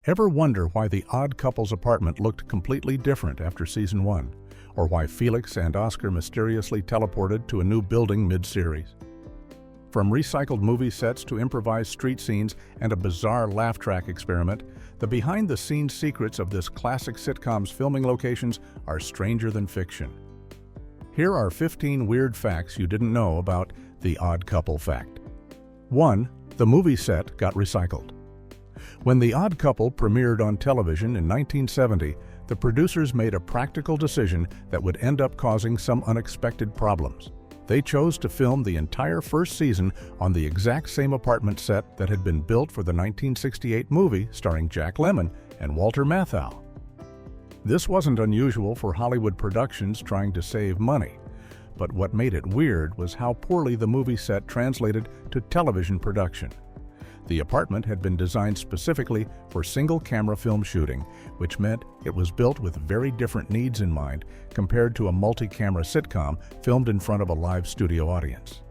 Ever wonder why the odd couple's apartment looked completely different after season 1, or why Felix and Oscar mysteriously teleported to a new building mid-series? From recycled movie sets to improvised street scenes and a bizarre laugh track experiment, the behind-the-scenes secrets of this classic sitcom's filming locations are stranger than fiction. Here are 15 weird facts you didn't know about The Odd Couple Fact. 1. The movie set got recycled. When The Odd Couple premiered on television in 1970, the producers made a practical decision that would end up causing some unexpected problems. They chose to film the entire first season on the exact same apartment set that had been built for the 1968 movie starring Jack Lemmon and Walter Matthau. This wasn't unusual for Hollywood productions trying to save money, but what made it weird was how poorly the movie set translated to television production. The apartment had been designed specifically for single-camera film shooting, which meant it was built with very different needs in mind compared to a multi-camera sitcom filmed in front of a live studio audience.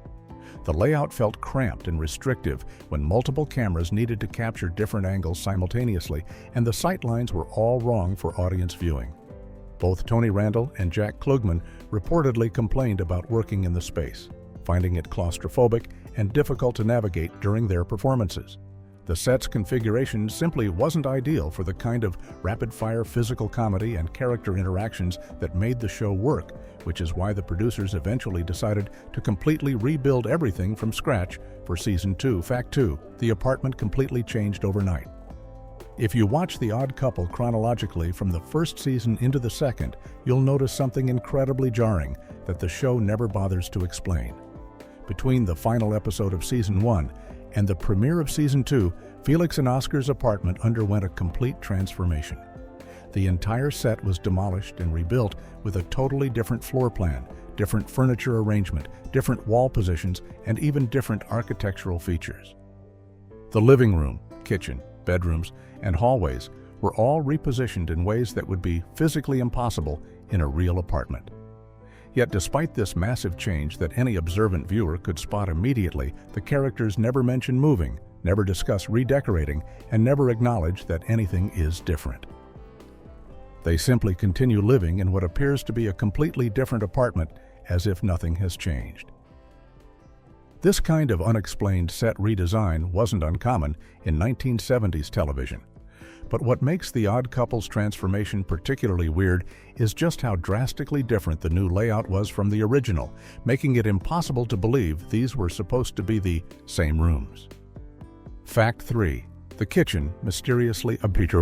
The layout felt cramped and restrictive when multiple cameras needed to capture different angles simultaneously, and the sightlines were all wrong for audience viewing. Both Tony Randall and Jack Klugman reportedly complained about working in the space, finding it claustrophobic and difficult to navigate during their performances. The set's configuration simply wasn't ideal for the kind of rapid-fire physical comedy and character interactions that made the show work, which is why the producers eventually decided to completely rebuild everything from scratch for Season 2. Fact 2. The apartment completely changed overnight. If you watch The Odd Couple chronologically from the first season into the second, you'll notice something incredibly jarring that the show never bothers to explain. Between the final episode of Season 1 and the premiere of Season 2, Felix and Oscar's apartment underwent a complete transformation. The entire set was demolished and rebuilt with a totally different floor plan, different furniture arrangement, different wall positions, and even different architectural features. The living room, kitchen, bedrooms, and hallways were all repositioned in ways that would be physically impossible in a real apartment. Yet despite this massive change that any observant viewer could spot immediately, the characters never mention moving, never discuss redecorating, and never acknowledge that anything is different. They simply continue living in what appears to be a completely different apartment, as if nothing has changed. This kind of unexplained set redesign wasn't uncommon in 1970s television. But what makes The Odd Couple's transformation particularly weird is just how drastically different the new layout was from the original, making it impossible to believe these were supposed to be the same rooms. Fact 3. The kitchen mysteriously appeared.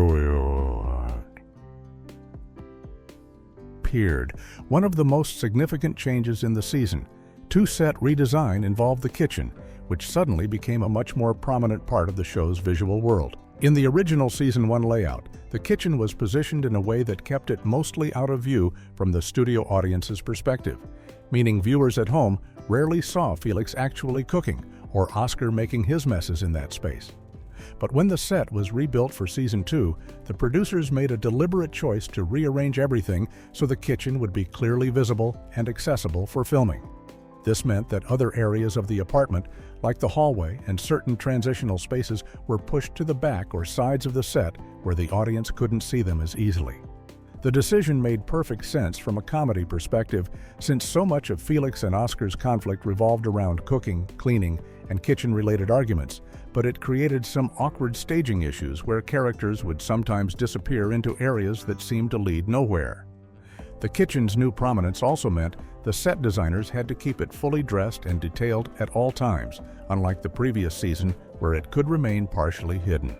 One of the most significant changes in the season, 2 set redesign involved the kitchen, which suddenly became a much more prominent part of the show's visual world. In the original Season 1 layout, the kitchen was positioned in a way that kept it mostly out of view from the studio audience's perspective, meaning viewers at home rarely saw Felix actually cooking or Oscar making his messes in that space. But when the set was rebuilt for Season 2, the producers made a deliberate choice to rearrange everything so the kitchen would be clearly visible and accessible for filming. This meant that other areas of the apartment, like the hallway and certain transitional spaces, were pushed to the back or sides of the set where the audience couldn't see them as easily. The decision made perfect sense from a comedy perspective, since so much of Felix and Oscar's conflict revolved around cooking, cleaning, and kitchen-related arguments, but it created some awkward staging issues where characters would sometimes disappear into areas that seemed to lead nowhere. The kitchen's new prominence also meant the set designers had to keep it fully dressed and detailed at all times, unlike the previous season where it could remain partially hidden.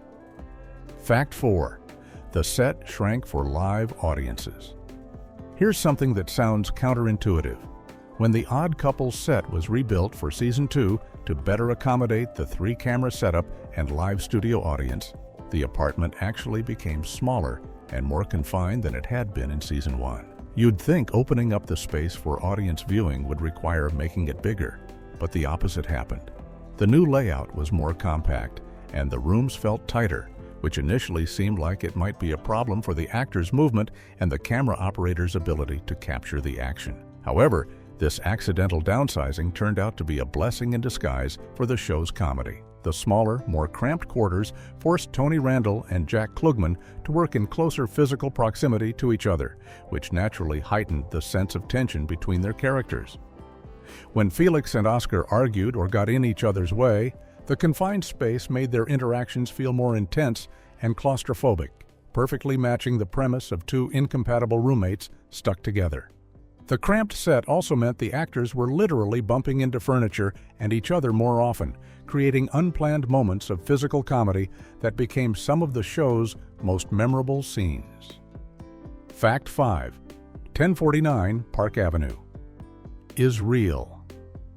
Fact 4. The set shrank for live audiences. Here's something that sounds counterintuitive. When The Odd Couple's set was rebuilt for Season 2 to better accommodate the 3-camera setup and live studio audience, the apartment actually became smaller and more confined than it had been in Season 1. You'd think opening up the space for audience viewing would require making it bigger, but the opposite happened. The new layout was more compact, and the rooms felt tighter, which initially seemed like it might be a problem for the actors' movement and the camera operator's ability to capture the action. However, this accidental downsizing turned out to be a blessing in disguise for the show's comedy. The smaller, more cramped quarters forced Tony Randall and Jack Klugman to work in closer physical proximity to each other, which naturally heightened the sense of tension between their characters. When Felix and Oscar argued or got in each other's way, the confined space made their interactions feel more intense and claustrophobic, perfectly matching the premise of two incompatible roommates stuck together. The cramped set also meant the actors were literally bumping into furniture and each other more often, creating unplanned moments of physical comedy that became some of the show's most memorable scenes. Fact 5. 1049 Park Avenue is real.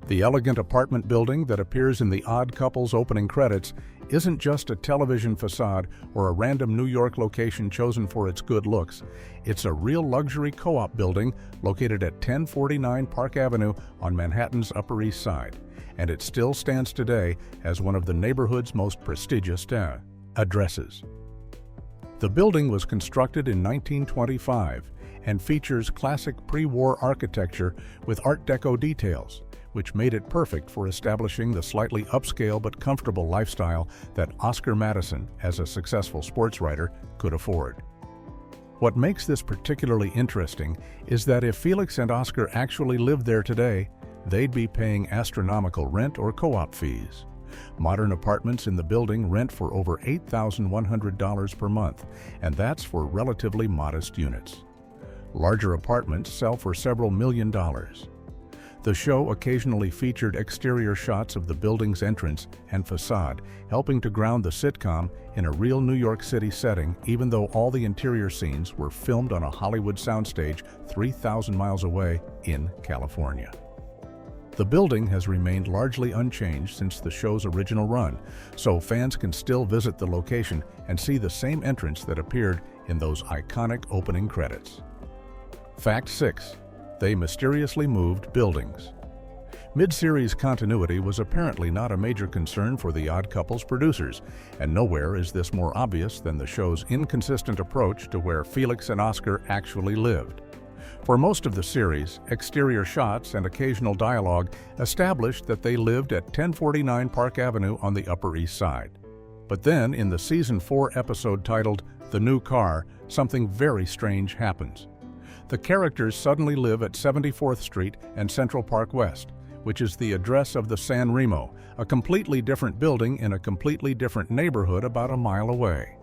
The elegant apartment building that appears in The Odd Couple's opening credits isn't just a television facade or a random New York location chosen for its good looks. It's a real luxury co-op building located at 1049 Park Avenue on Manhattan's Upper East Side, and it still stands today as one of the neighborhood's most prestigious addresses. The building was constructed in 1925 and features classic pre-war architecture with Art Deco details, which made it perfect for establishing the slightly upscale but comfortable lifestyle that Oscar Madison, as a successful sports writer, could afford. What makes this particularly interesting is that if Felix and Oscar actually lived there today, they'd be paying astronomical rent or co-op fees. Modern apartments in the building rent for over $8,100 per month, and that's for relatively modest units. Larger apartments sell for several $1 million. The show occasionally featured exterior shots of the building's entrance and facade, helping to ground the sitcom in a real New York City setting, even though all the interior scenes were filmed on a Hollywood soundstage 3,000 miles away in California. The building has remained largely unchanged since the show's original run, so fans can still visit the location and see the same entrance that appeared in those iconic opening credits. Fact 6. They mysteriously moved buildings. Mid-series continuity was apparently not a major concern for The Odd Couple's producers, and nowhere is this more obvious than the show's inconsistent approach to where Felix and Oscar actually lived. For most of the series, exterior shots and occasional dialogue established that they lived at 1049 Park Avenue on the Upper East Side. But then, in the Season 4 episode titled The New Car, something very strange happens. The characters suddenly live at 74th Street and Central Park West, which is the address of the San Remo, a completely different building in a completely different neighborhood about a mile away.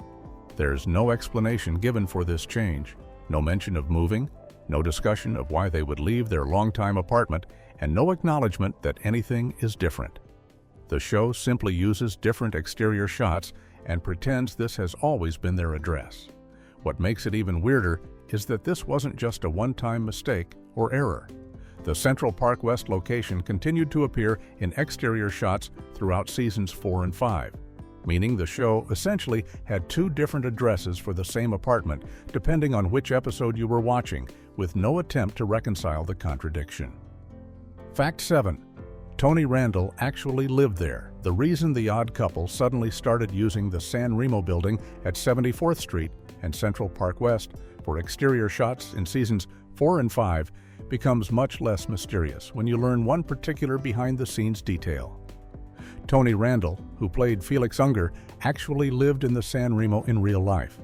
There's no explanation given for this change, no mention of moving, no discussion of why they would leave their longtime apartment, and no acknowledgement that anything is different. The show simply uses different exterior shots and pretends this has always been their address. What makes it even weirder is that this wasn't just a one-time mistake or error. The Central Park West location continued to appear in exterior shots throughout seasons 4 and 5, meaning the show essentially had two different addresses for the same apartment, depending on which episode you were watching, with no attempt to reconcile the contradiction. Fact 7. Tony Randall actually lived there. The reason The Odd Couple suddenly started using the San Remo building at 74th Street and Central Park West for exterior shots in seasons 4 and 5 becomes much less mysterious when you learn one particular behind-the-scenes detail. Tony Randall, who played Felix Unger, actually lived in the San Remo in real life.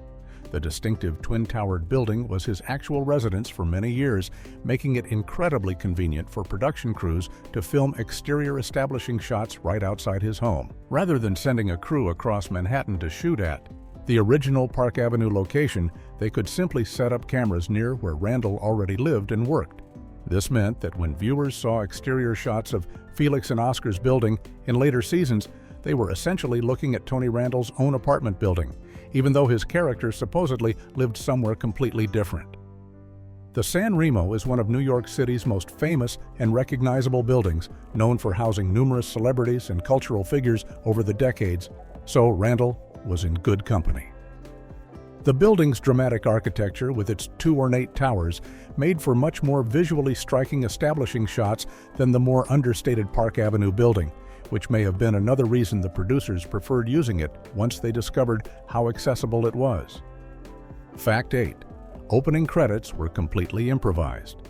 The distinctive twin-towered building was his actual residence for many years, making it incredibly convenient for production crews to film exterior establishing shots right outside his home. Rather than sending a crew across Manhattan to shoot at the original Park Avenue location, they could simply set up cameras near where Randall already lived and worked. This meant that when viewers saw exterior shots of Felix and Oscar's building in later seasons, they were essentially looking at Tony Randall's own apartment building, even though his character supposedly lived somewhere completely different. The San Remo is one of New York City's most famous and recognizable buildings, known for housing numerous celebrities and cultural figures over the decades, so Randall was in good company. The building's dramatic architecture, with its two ornate towers, made for much more visually striking establishing shots than the more understated Park Avenue building, which may have been another reason the producers preferred using it once they discovered how accessible it was. Fact 8. Opening credits were completely improvised.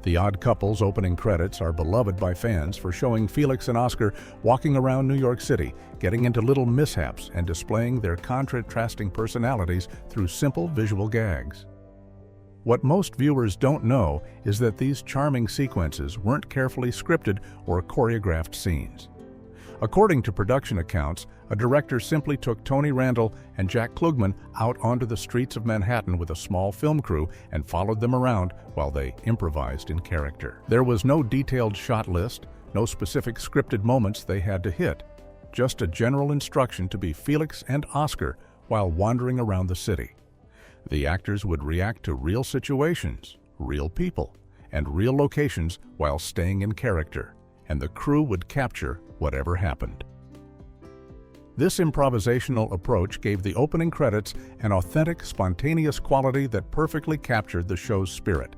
The Odd Couple's opening credits are beloved by fans for showing Felix and Oscar walking around New York City, getting into little mishaps and displaying their contrasting personalities through simple visual gags. What most viewers don't know is that these charming sequences weren't carefully scripted or choreographed scenes. According to production accounts, a director simply took Tony Randall and Jack Klugman out onto the streets of Manhattan with a small film crew and followed them around while they improvised in character. There was no detailed shot list, no specific scripted moments they had to hit, just a general instruction to be Felix and Oscar while wandering around the city. The actors would react to real situations, real people, and real locations while staying in character, and the crew would capture whatever happened. This improvisational approach gave the opening credits an authentic, spontaneous quality that perfectly captured the show's spirit.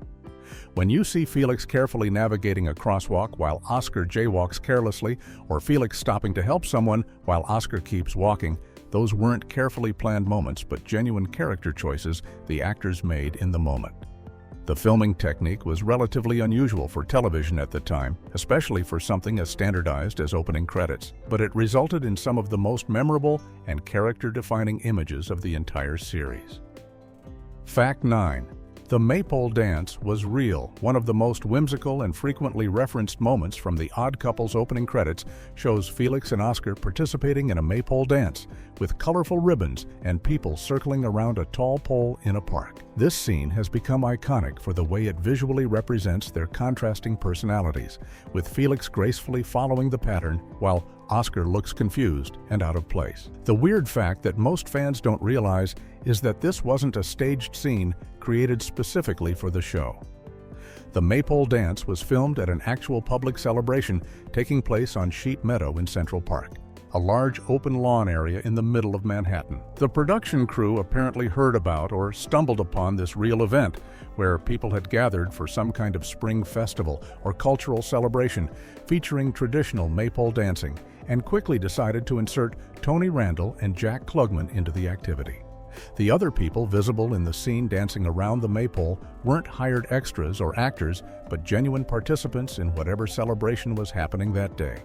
When you see Felix carefully navigating a crosswalk while Oscar jaywalks carelessly, or Felix stopping to help someone while Oscar keeps walking, those weren't carefully planned moments but genuine character choices the actors made in the moment. The filming technique was relatively unusual for television at the time, especially for something as standardized as opening credits, but it resulted in some of the most memorable and character-defining images of the entire series. Fact 9. The Maypole Dance was real. One of the most whimsical and frequently referenced moments from The Odd Couple's opening credits shows Felix and Oscar participating in a Maypole dance, with colorful ribbons and people circling around a tall pole in a park. This scene has become iconic for the way it visually represents their contrasting personalities, with Felix gracefully following the pattern while Oscar looks confused and out of place. The weird fact that most fans don't realize is that this wasn't a staged scene created specifically for the show. The Maypole Dance was filmed at an actual public celebration taking place on Sheep Meadow in Central Park, a large open lawn area in the middle of Manhattan. The production crew apparently heard about or stumbled upon this real event, where people had gathered for some kind of spring festival or cultural celebration featuring traditional Maypole dancing, and quickly decided to insert Tony Randall and Jack Klugman into the activity. The other people visible in the scene dancing around the Maypole weren't hired extras or actors, but genuine participants in whatever celebration was happening that day.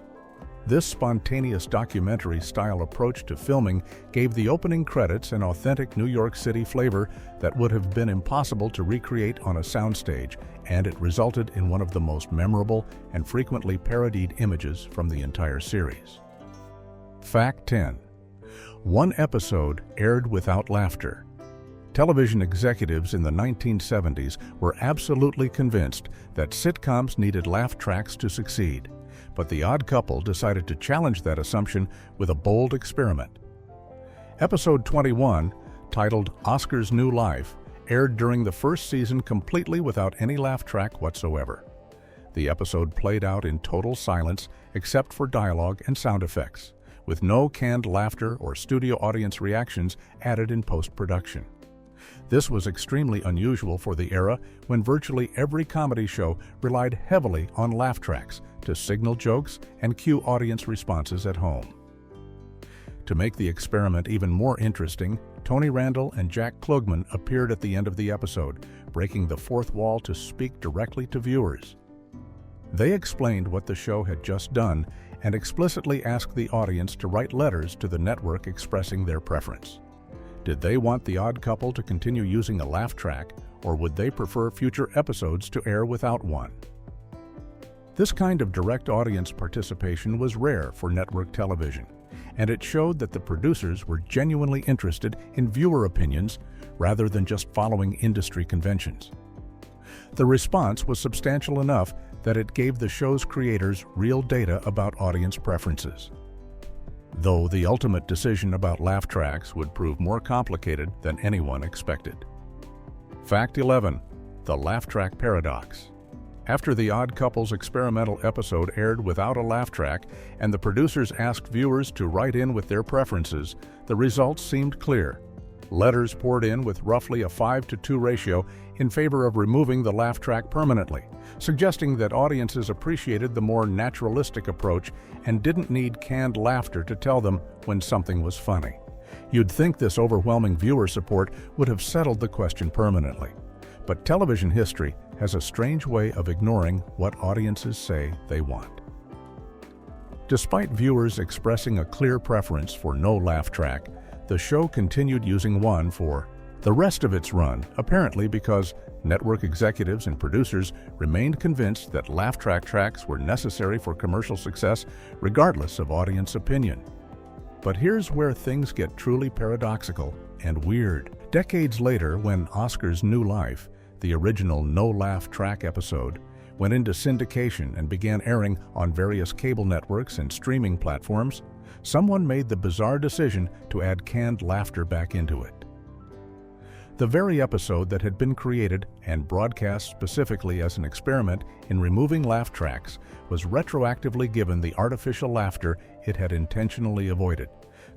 This spontaneous documentary-style approach to filming gave the opening credits an authentic New York City flavor that would have been impossible to recreate on a soundstage, and it resulted in one of the most memorable and frequently parodied images from the entire series. Fact 10. One episode aired without laughter. Television executives in the 1970s were absolutely convinced that sitcoms needed laugh tracks to succeed, but The Odd Couple decided to challenge that assumption with a bold experiment. Episode 21, titled Oscar's New Life, aired during the first season completely without any laugh track whatsoever. The episode played out in total silence except for dialogue and sound effects, with no canned laughter or studio audience reactions added in post-production. This was extremely unusual for the era when virtually every comedy show relied heavily on laugh tracks to signal jokes and cue audience responses at home. To make the experiment even more interesting, Tony Randall and Jack Klugman appeared at the end of the episode, breaking the fourth wall to speak directly to viewers. They explained what the show had just done and explicitly asked the audience to write letters to the network expressing their preference. Did they want The Odd Couple to continue using a laugh track, or would they prefer future episodes to air without one? This kind of direct audience participation was rare for network television, and it showed that the producers were genuinely interested in viewer opinions rather than just following industry conventions. The response was substantial enough that it gave the show's creators real data about audience preferences, though the ultimate decision about laugh tracks would prove more complicated than anyone expected. Fact 11. The Laugh Track Paradox. After The Odd Couple's experimental episode aired without a laugh track and the producers asked viewers to write in with their preferences, the results seemed clear. Letters poured in with roughly a 5-to-2 ratio in favor of removing the laugh track permanently, suggesting that audiences appreciated the more naturalistic approach and didn't need canned laughter to tell them when something was funny. You'd think this overwhelming viewer support would have settled the question permanently. But television history has a strange way of ignoring what audiences say they want. Despite viewers expressing a clear preference for no laugh track, the show continued using one for the rest of its run, apparently because network executives and producers remained convinced that laugh track tracks were necessary for commercial success regardless of audience opinion. But here's where things get truly paradoxical and weird. Decades later, when Oscar's New Life, the original no-laugh track episode, went into syndication and began airing on various cable networks and streaming platforms, someone made the bizarre decision to add canned laughter back into it. The very episode that had been created and broadcast specifically as an experiment in removing laugh tracks was retroactively given the artificial laughter it had intentionally avoided,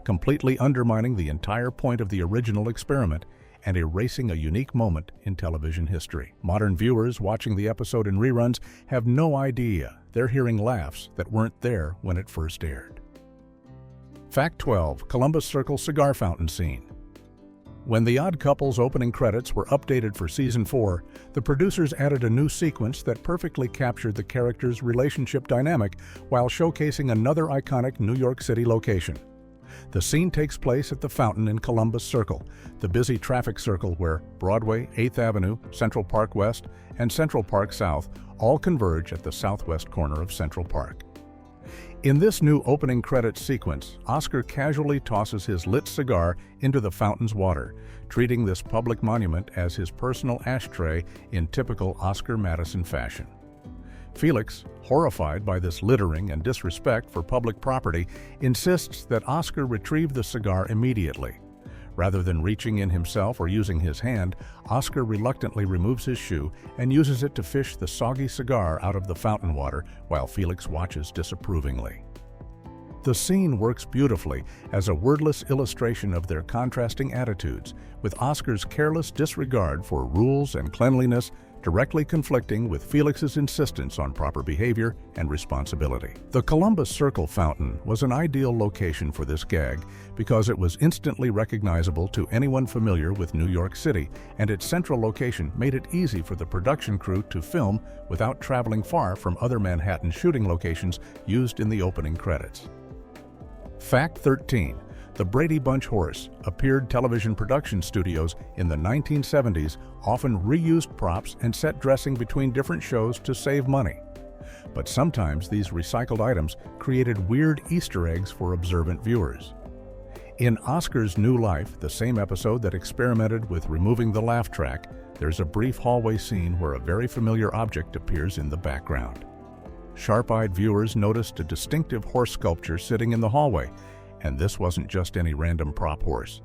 completely undermining the entire point of the original experiment and erasing a unique moment in television history. Modern viewers watching the episode in reruns have no idea they're hearing laughs that weren't there when it first aired. Fact 12. Columbus Circle Cigar Fountain Scene. When The Odd Couple's opening credits were updated for Season 4, the producers added a new sequence that perfectly captured the characters' relationship dynamic while showcasing another iconic New York City location. The scene takes place at the fountain in Columbus Circle, the busy traffic circle where Broadway, 8th Avenue, Central Park West, and Central Park South all converge at the southwest corner of Central Park. In this new opening credits sequence, Oscar casually tosses his lit cigar into the fountain's water, treating this public monument as his personal ashtray in typical Oscar Madison fashion. Felix, horrified by this littering and disrespect for public property, insists that Oscar retrieve the cigar immediately. Rather than reaching in himself or using his hand, Oscar reluctantly removes his shoe and uses it to fish the soggy cigar out of the fountain water while Felix watches disapprovingly. The scene works beautifully as a wordless illustration of their contrasting attitudes, with Oscar's careless disregard for rules and cleanliness directly conflicting with Felix's insistence on proper behavior and responsibility. The Columbus Circle fountain was an ideal location for this gag because it was instantly recognizable to anyone familiar with New York City, and its central location made it easy for the production crew to film without traveling far from other Manhattan shooting locations used in the opening credits. Fact 13. The Brady Bunch horse appeared television production studios in the 1970s often reused props and set dressing between different shows to save money. But sometimes these recycled items created weird Easter eggs for observant viewers. In Oscar's New Life, the same episode that experimented with removing the laugh track, there's a brief hallway scene where a very familiar object appears in the background. Sharp-eyed viewers noticed a distinctive horse sculpture sitting in the hallway, and this wasn't just any random prop horse.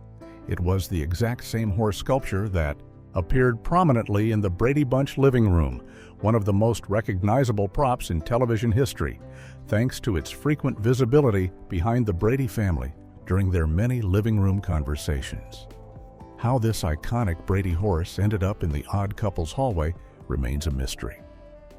It was the exact same horse sculpture that appeared prominently in the Brady Bunch living room, one of the most recognizable props in television history, thanks to its frequent visibility behind the Brady family during their many living room conversations. How this iconic Brady horse ended up in the Odd Couple's hallway remains a mystery.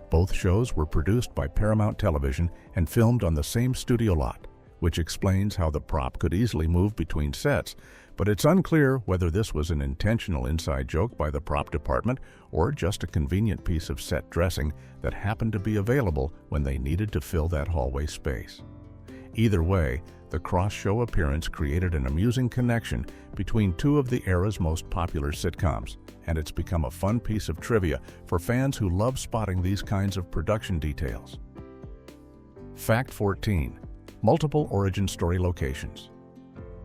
Both shows were produced by Paramount Television and filmed on the same studio lot, which explains how the prop could easily move between sets, but it's unclear whether this was an intentional inside joke by the prop department or just a convenient piece of set dressing that happened to be available when they needed to fill that hallway space. Either way, the cross-show appearance created an amusing connection between two of the era's most popular sitcoms, and it's become a fun piece of trivia for fans who love spotting these kinds of production details. Fact 14. Multiple origin story locations.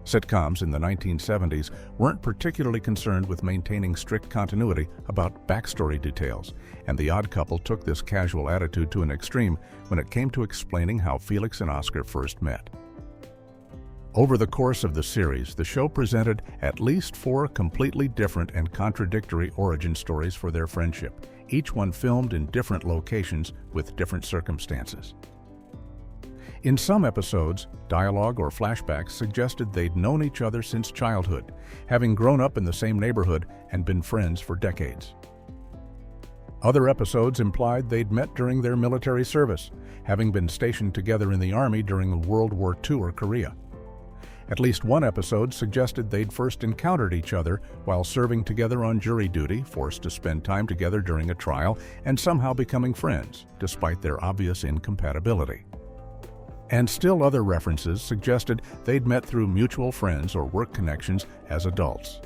Sitcoms in the 1970s weren't particularly concerned with maintaining strict continuity about backstory details, and The Odd Couple took this casual attitude to an extreme when it came to explaining how Felix and Oscar first met. Over the course of the series, the show presented at least 4 completely different and contradictory origin stories for their friendship, each one filmed in different locations with different circumstances. In some episodes, dialogue or flashbacks suggested they'd known each other since childhood, having grown up in the same neighborhood and been friends for decades. Other episodes implied they'd met during their military service, having been stationed together in the Army during World War II or Korea. At least one episode suggested they'd first encountered each other while serving together on jury duty, forced to spend time together during a trial, and somehow becoming friends, despite their obvious incompatibility. And still other references suggested they'd met through mutual friends or work connections as adults.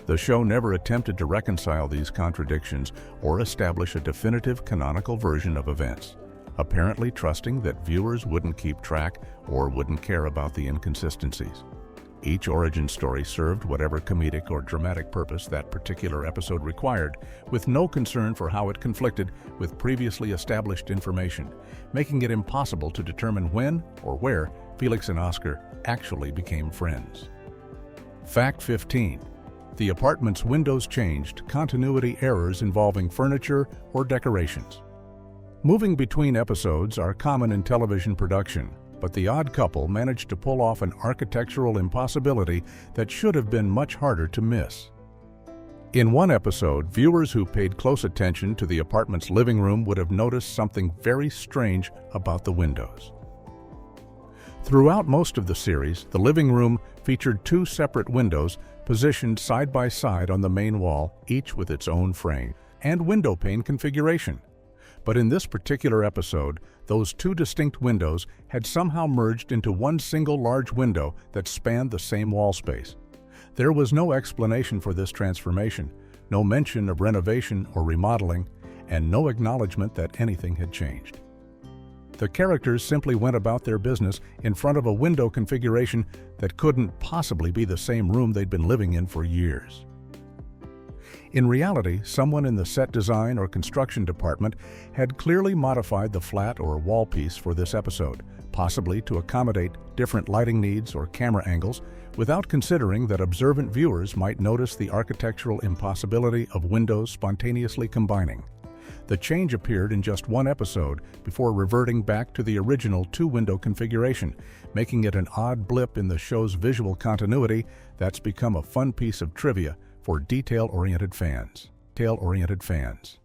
The show never attempted to reconcile these contradictions or establish a definitive canonical version of events, apparently trusting that viewers wouldn't keep track or wouldn't care about the inconsistencies. Each origin story served whatever comedic or dramatic purpose that particular episode required, with no concern for how it conflicted with previously established information, making it impossible to determine when or where Felix and Oscar actually became friends. Fact 15. The apartment's windows changed, continuity errors involving furniture or decorations. Moving between episodes are common in television production, but The Odd Couple managed to pull off an architectural impossibility that should have been much harder to miss. In one episode, viewers who paid close attention to the apartment's living room would have noticed something very strange about the windows. Throughout most of the series, the living room featured two separate windows positioned side by side on the main wall, each with its own frame and window pane configuration. But in this particular episode, those two distinct windows had somehow merged into one single large window that spanned the same wall space. There was no explanation for this transformation, no mention of renovation or remodeling, and no acknowledgement that anything had changed. The characters simply went about their business in front of a window configuration that couldn't possibly be the same room they'd been living in for years. In reality, someone in the set design or construction department had clearly modified the flat or wall piece for this episode, possibly to accommodate different lighting needs or camera angles, without considering that observant viewers might notice the architectural impossibility of windows spontaneously combining. The change appeared in just one episode before reverting back to the original two-window configuration, making it an odd blip in the show's visual continuity that's become a fun piece of trivia for detail-oriented fans. Detail-oriented fans.